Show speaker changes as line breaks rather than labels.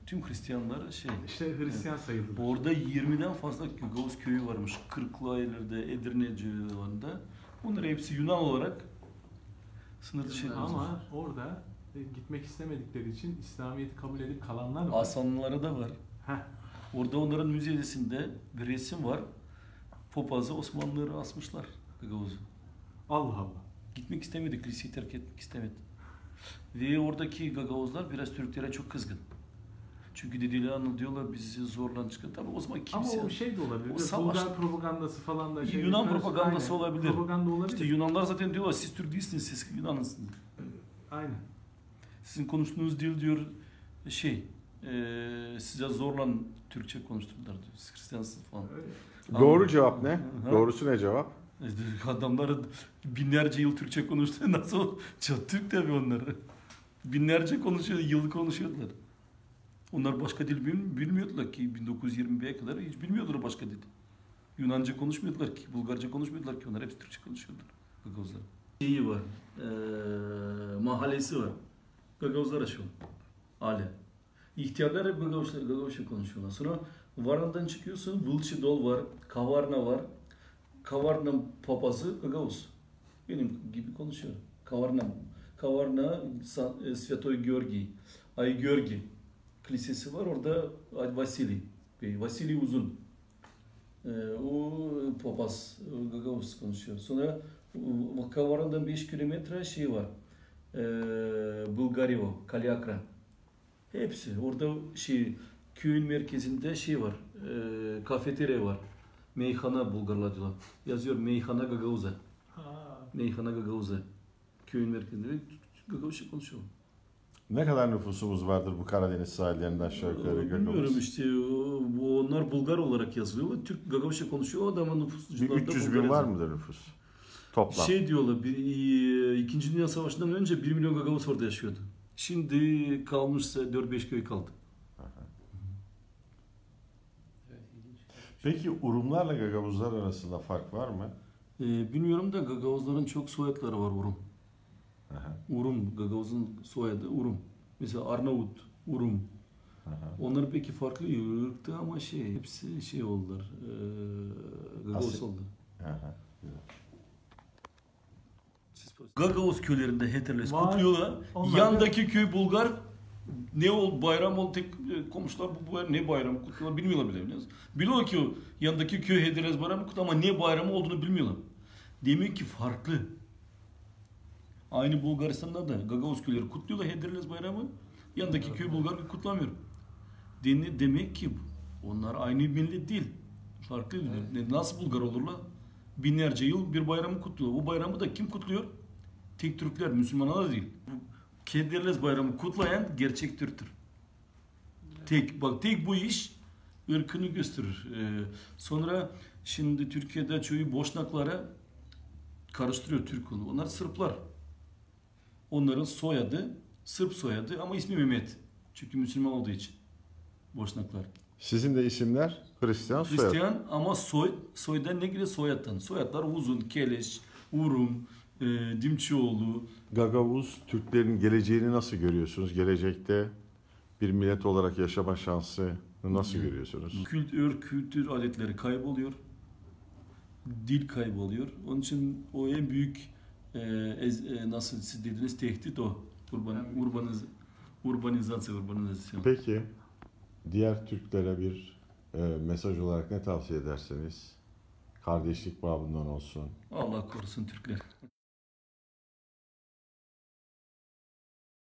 tüm Hristiyanlar şey.
İşte Hristiyan sayılır.
Orada 20'den fazla Gagavuz köyü varmış. Kırklareli'de, Edirne civarında. Bunlar hepsi Yunan olarak sınır dışı.
Ama orada gitmek istemedikleri için İslamiyet'i kabul edip kalanlar var.
Asanlıları da var.
Heh.
Orada onların müzesinde bir resim var. Popazı Osmanlıları asmışlar Gagavuz'u.
Allah Allah.
Gitmek istemedi, kiliseyi terk etmek istemedi. Ve oradaki Gagavuzlar biraz Türklere çok kızgın. Çünkü dediler, diyorlar bizi zorla çıkın. Tabii o zaman kimse...
Ama o şey de olabilir.
O
Bulgar propagandası falan da şey.
Yunan propagandası
aynen,
olabilir.
Propaganda olabilir.
İşte Yunanlar zaten diyorlar siz Türk değilsiniz, siz Yunansınız.
Aynen.
Sizin konuştuğunuz dil diyor size zorla Türkçe konuşturdular diyor. Siz Hristiyansınız falan.
Doğru cevap ne? Doğrusu ne cevap?
Adamlar binlerce yıl Türkçe konuştu. Nasıl? Türk tabii onlar. Binlerce konuşuyor, yıl konuşuyorlar. Onlar başka dil bilmiyordular ki 1920'ye kadar hiç bilmiyordular başka dil. Yunanca konuşmuyordular ki, Bulgarca konuşmuyordular ki onlar hepsi Türkçe konuşuyorlar. Gagavuzlar. Şeyi var, mahallesi var. Gagavuzlar aşıyor. Aile. İhtiyarlar hep Gagavuzca konuşuyorlar. Sonra Varna'dan çıkıyorsun, Vılçı Dol var, Kavarna var. Kavarna papazı Gagavuz. Benim gibi konuşuyor. Kavarna Svetoy Georgi, Ay Georgi kilisesi var. Orada Vasili Bey, Vasili Uzun. O papaz Gagavuz konuşuyor. Sonra Kavarna'dan 5 kilometre şey var. Bulgario, Kalyakra. Hepsi. Orada köyün merkezinde şey var. Kafeterya var. Meyhana Bulgarlar diyorlar. Yazıyor Meyhana Gagavuz'a. Meyhana Gagavuz'a. Köyün merkezinde Gagavuzca konuşuyor.
Ne kadar nüfusumuz vardır bu Karadeniz sahillerinden aşağı yukarı Gagavuz?
Bilmiyorum işte. Onlar Bulgar olarak yazılıyor. Türk Gagavuzca konuşuyor. O adamın nüfusu.
Bir 300 bin var mıdır nüfus? Toplam.
Diyorlar. İkinci Dünya Savaşı'ndan önce 1 milyon Gagavuz orada yaşıyordu. Şimdi kalmışsa 4-5 köy kaldı.
Peki Urumlarla Gagavuzlar arasında fark var mı?
Bilmiyorum da Gagavuzların çok soyadları var Urum.
Aha.
Urum, Gagavuz'un soyadı Urum. Mesela Arnavut, Urum.
Aha.
Onlar peki farklı ırktı ama hepsi oldular. Gagavuz oldu.
Aha.
Gagavuz köylerinde heterles kutluyorlar. Yandaki köy Bulgar. Ne oldu bayram oldu tek komşular bu bayram ne bayramı kutluyorlar bilmiyorlar bile. Biliyorlar ki o yandaki köy Hederez bayramı kutluyor ama ne bayramı olduğunu bilmiyorlar. Demek ki farklı. Aynı Bulgaristan'da da Gagavuz köyleri kutluyorlar Hederez bayramı. Yandaki köy Bulgar kutlamıyor. Demek ki onlar aynı millet değil. Farklı. Nasıl Bulgar olurlar? Binlerce yıl bir bayramı kutluyor. Bu bayramı da kim kutluyor? Tek Türkler, Müslümanlar da değil. Kederles bayramı kutlayan gerçek Türktür. Tek bu iş ırkını gösterir. Sonra şimdi Türkiye'de çoğu Boşnaklara karıştırıyor Türk onu. Onlar Sırplar. Onların soyadı Sırp soyadı ama ismi Mehmet. Çünkü Müslüman olduğu için. Boşnaklar.
Sizin de isimler Hristiyan soyad.
Hristiyan ama soydan ne gibi soyadtan? Soyadlar Uzun, Keleş, Urum, Dimçioğlu.
Gagavuz Türklerin geleceğini nasıl görüyorsunuz? Gelecekte bir millet olarak yaşama şansını nasıl görüyorsunuz?
Kültür adetleri kayboluyor. Dil kayboluyor. Onun için o en büyük nasıl siz dediniz tehdit o. Urbanizasyon.
Peki diğer Türklere bir mesaj olarak ne tavsiye ederseniz? Kardeşlik babından olsun.
Allah korusun Türkler.